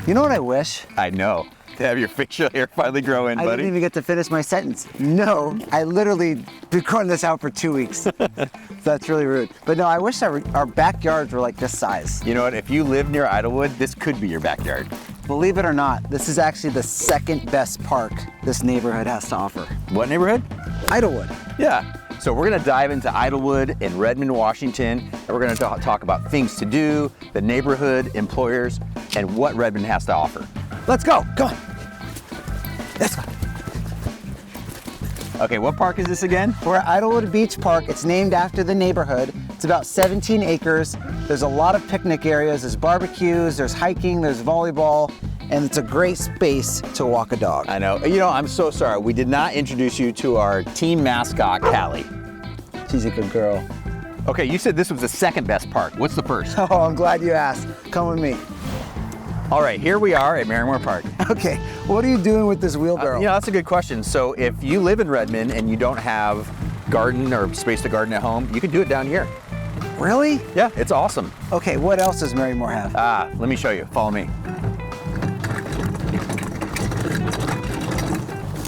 You know what I wish? I know. To have your facial hair finally grow in, buddy. I didn't even get to finish my sentence. No, I literally been growing this out for 2 weeks. That's really rude. But no, I wish our backyards were like this size. You know what? If you live near Idlewood, this could be your backyard. Believe it or not, this is actually the second best park this neighborhood has to offer. What neighborhood? Idlewood. Yeah. So we're gonna dive into Idlewood in Redmond, Washington, and we're gonna talk about things to do, the neighborhood, employers, and what Redmond has to offer. Let's go, come on. Let's go. Okay, what park is this again? We're at Idlewood Beach Park. It's named after the neighborhood. It's about 17 acres. There's a lot of picnic areas. There's barbecues, there's hiking, there's volleyball, and it's a great space to walk a dog. I know. You know, I'm so sorry. We did not introduce you to our team mascot, Callie. She's a good girl. Okay, you said this was the second best park. What's the first? Oh, I'm glad you asked. Come with me. All right, here we are at Merrimore Park. Okay, what are you doing with this wheelbarrow? You know, that's a good question. So if you live in Redmond and you don't have garden or space to garden at home, you can do it down here. Really? Yeah, it's awesome. Okay, what else does Merrimore have? Let me show you. Follow me.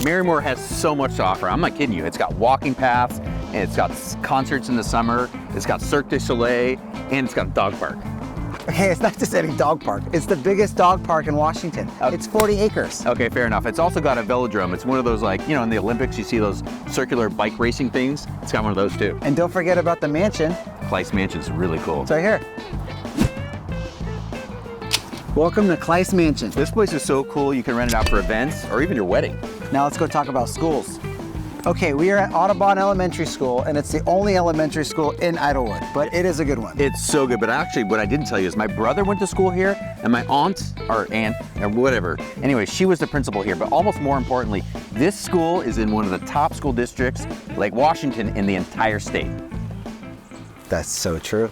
Merrimore has so much to offer. I'm not kidding you. It's got walking paths, and it's got concerts in the summer, it's got Cirque du Soleil, and it's got a dog park. Okay, it's not just any dog park. It's the biggest dog park in Washington. It's 40 acres. Okay, fair enough. It's also got a velodrome. It's one of those, like, you know, in the Olympics, you see those circular bike racing things. It's got one of those too. And don't forget about the mansion. Kleist Mansion's really cool. It's right here. Welcome to Kleist Mansion. This place is so cool, you can rent it out for events or even your wedding. Now let's go talk about schools. Okay, we are at Audubon Elementary School, and it's the only elementary school in Idlewood, but it is a good one. It's so good, but actually what I didn't tell you is my brother went to school here, and my aunt, or whatever, anyway, she was the principal here, but almost more importantly, this school is in one of the top school districts, like Washington, in the entire state. That's so true.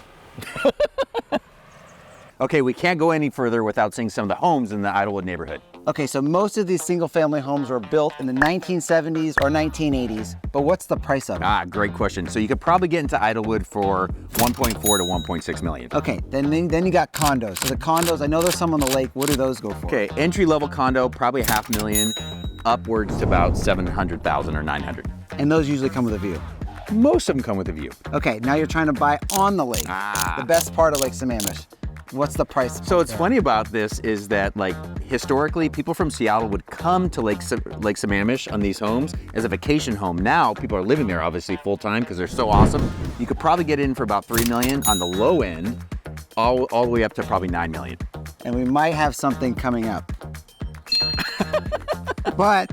Okay, we can't go any further without seeing some of the homes in the Idlewood neighborhood. Okay, so most of these single-family homes were built in the 1970s or 1980s, but what's the price of them? Great question. So you could probably get into Idlewood for 1.4 to 1.6 million. Okay, then you got condos. So the condos, I know there's some on the lake. What do those go for? Okay, entry-level condo, probably $500,000, upwards to about 700,000 or 900. And those usually come with a view. Most of them come with a view. Okay, now you're trying to buy on the lake. The best part of Lake Sammamish. What's the price? So what's funny about this is that, like, historically, people from Seattle would come to Lake Sammamish on these homes as a vacation home. Now, people are living there, obviously, full-time because they're so awesome. You could probably get in for about $3 million on the low end, all the way up to probably $9 million. And we might have something coming up. But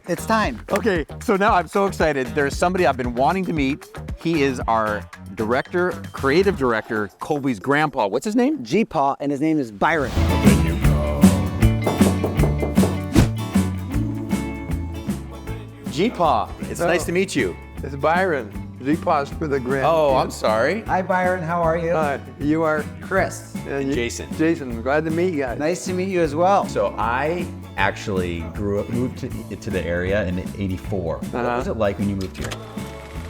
it's time. Okay, so now I'm so excited. There's somebody I've been wanting to meet. He is our director, creative director, Colby's grandpa. What's his name? G-Paw, and his name is Byron. G-Paw, it's nice to meet you. It's Byron. Z-Paw's for the grand. Oh, I'm sorry. Hi, Byron. How are you? You are Chris. Jason. Jason, I'm glad to meet you guys. Nice to meet you as well. So I actually moved to the area in '84. What was it like when you moved here?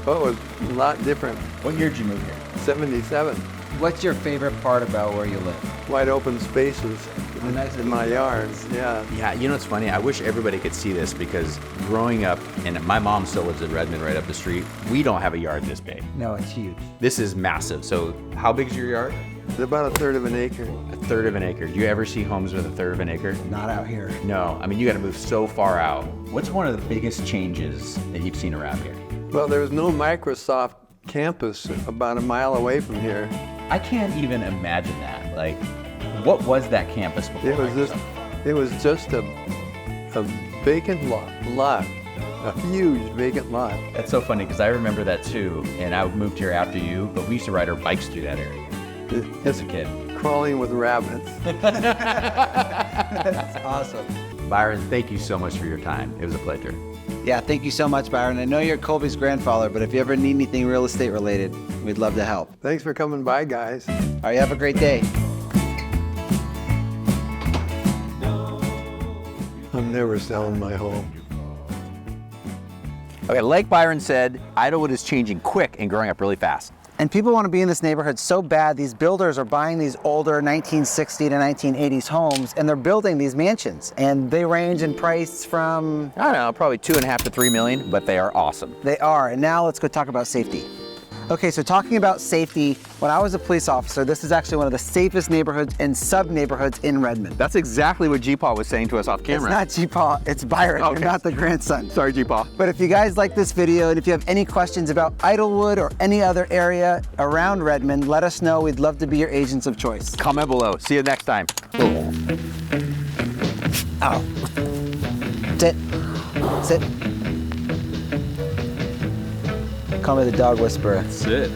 Oh, it was a lot different. What year did you move here? 77. What's your favorite part about where you live? Wide open spaces in my yard. Yeah. Yeah, you know, it's funny. I wish everybody could see this because growing up, and my mom still lives in Redmond right up the street, we don't have a yard this big. No, it's huge. This is massive. So how big is your yard? It's about a third of an acre. A third of an acre. Do you ever see homes with a third of an acre? Not out here. No. I mean, you got to move so far out. What's one of the biggest changes that you've seen around here? Well, there was no Microsoft campus about a mile away from here. I can't even imagine that. Like, what was that campus before? It was just a vacant lot, a huge vacant lot. That's so funny because I remember that too, and I moved here after you, but we used to ride our bikes through that area as a kid. Crawling with rabbits. That's awesome. Byron, thank you so much for your time. It was a pleasure. Yeah, thank you so much, Byron. I know you're Colby's grandfather, but if you ever need anything real estate related, we'd love to help. Thanks for coming by, guys. All right, have a great day. I'm never selling my home. Okay, like Byron said, Idlewood is changing quick and growing up really fast. And people want to be in this neighborhood so bad. These builders are buying these older 1960 to 1980s homes, and they're building these mansions. And they range in price from... I don't know, probably 2.5 to 3 million, but they are awesome. They are. And now let's go talk about safety. Okay, so talking about safety, when I was a police officer, this is actually one of the safest neighborhoods and sub-neighborhoods in Redmond. That's exactly what G-Paw was saying to us off camera. It's not G-Paw, it's Byron, Okay. you're not the grandson. Sorry, G-Paw. But if you guys like this video and if you have any questions about Idlewood or any other area around Redmond, let us know. We'd love to be your agents of choice. Comment below. See you next time. Ow. Sit. Sit. Call me the dog whisperer. That's it.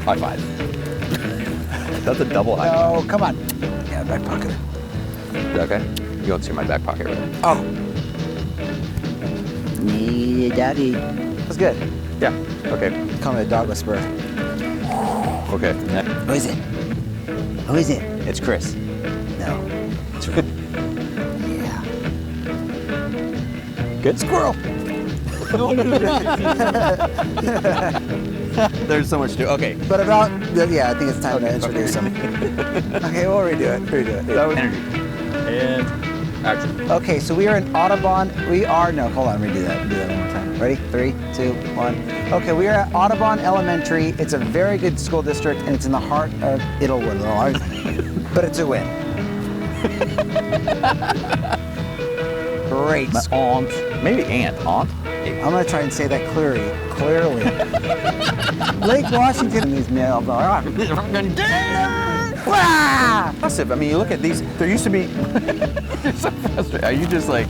High five. That's a double high five. Oh, come on. Yeah, back pocket. Okay. You don't see my back pocket, right? Oh. Yeah, daddy. That's good. Yeah. Okay. Call me the dog whisperer. Okay. Who is it? Who is it? It's Chris. No. It's right. Yeah. Good squirrel. There's so much to. Okay. But about, yeah, I think it's time to introduce him. Okay, we'll redo it. That was energy. And action. Okay, so we are in Audubon. No, hold on, redo that. Do that one more time. Ready? 3, 2, 1. Okay, we are at Audubon Elementary. It's a very good school district, and it's in the heart of Idlewood. But it's a win. Great. Aunt. Maybe aunt. I'm gonna try and say that clearly. Lake Washington. These mail. Impressive. I mean, you look at these. There used to be. It's so frustrating. Are you just like?